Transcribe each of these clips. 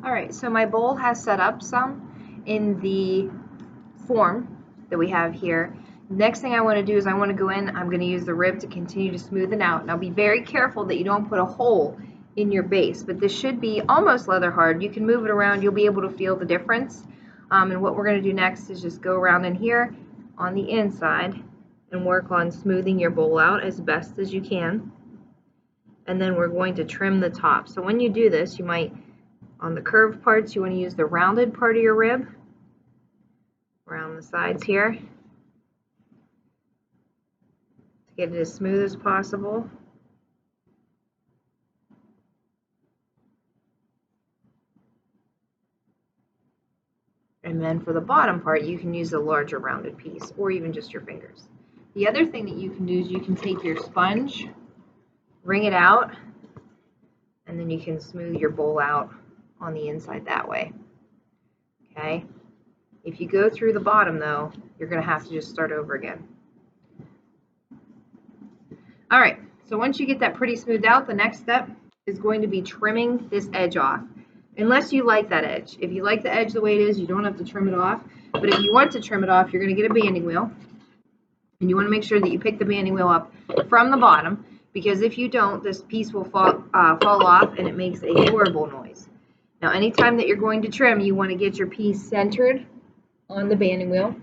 Alright, so my bowl has set up some in the form that we have here. Next thing I want to do is I want to go in, I'm going to use the rib to continue to smoothen out. Now be very careful that you don't put a hole in your base, but this should be almost leather hard. You can move it around, you'll be able to feel the difference. And what we're going to do next is just go around in here on the inside and work on smoothing your bowl out as best as you can. And then we're going to trim the top. So when you do this, you might, on the curved parts, you want to use the rounded part of your rib around the sides here to get it as smooth as possible. And then for the bottom part, you can use a larger rounded piece or even just your fingers. The other thing that you can do is you can take your sponge, wring it out, and then you can smooth your bowl out on the inside that way. Okay? If you go through the bottom though, you're going to have to just start over again. Alright, so once you get that pretty smoothed out, the next step is going to be trimming this edge off. Unless you like that edge. If you like the edge the way it is, you don't have to trim it off. But if you want to trim it off, you're going to get a banding wheel. And you want to make sure that you pick the banding wheel up from the bottom, because if you don't, this piece will fall off and it makes a horrible noise. Now anytime that you're going to trim, you want to get your piece centered on the banding wheel.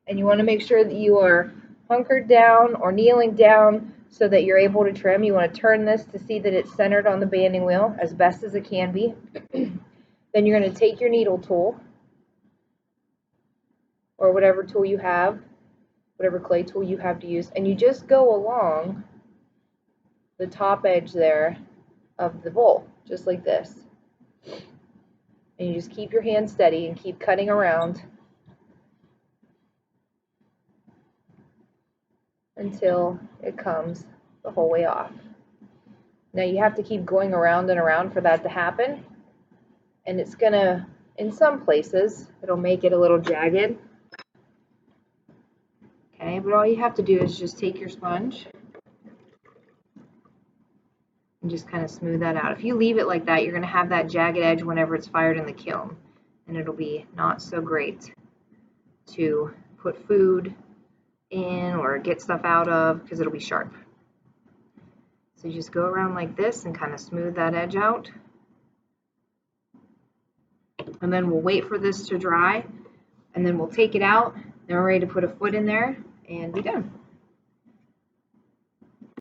And you want to make sure that you are hunkered down or kneeling down so that you're able to trim. You want to turn this to see that it's centered on the banding wheel as best as it can be. Then you're going to take your needle tool or whatever tool you have, whatever clay tool you have to use, and you just go along the top edge there of the bowl, just like this. And you just keep your hand steady and keep cutting around until it comes the whole way off. Now you have to keep going around and around for that to happen, and it's gonna, in some places, it'll make it a little jagged. Okay, but all you have to do is just take your sponge and just kind of smooth that out. If you leave it like that, you're gonna have that jagged edge whenever it's fired in the kiln, and it'll be not so great to put food in or get stuff out of, because it'll be sharp. So you just go around like this and kind of smooth that edge out. And then we'll wait for this to dry, and then we'll take it out. Then we're ready to put a foot in there and be done.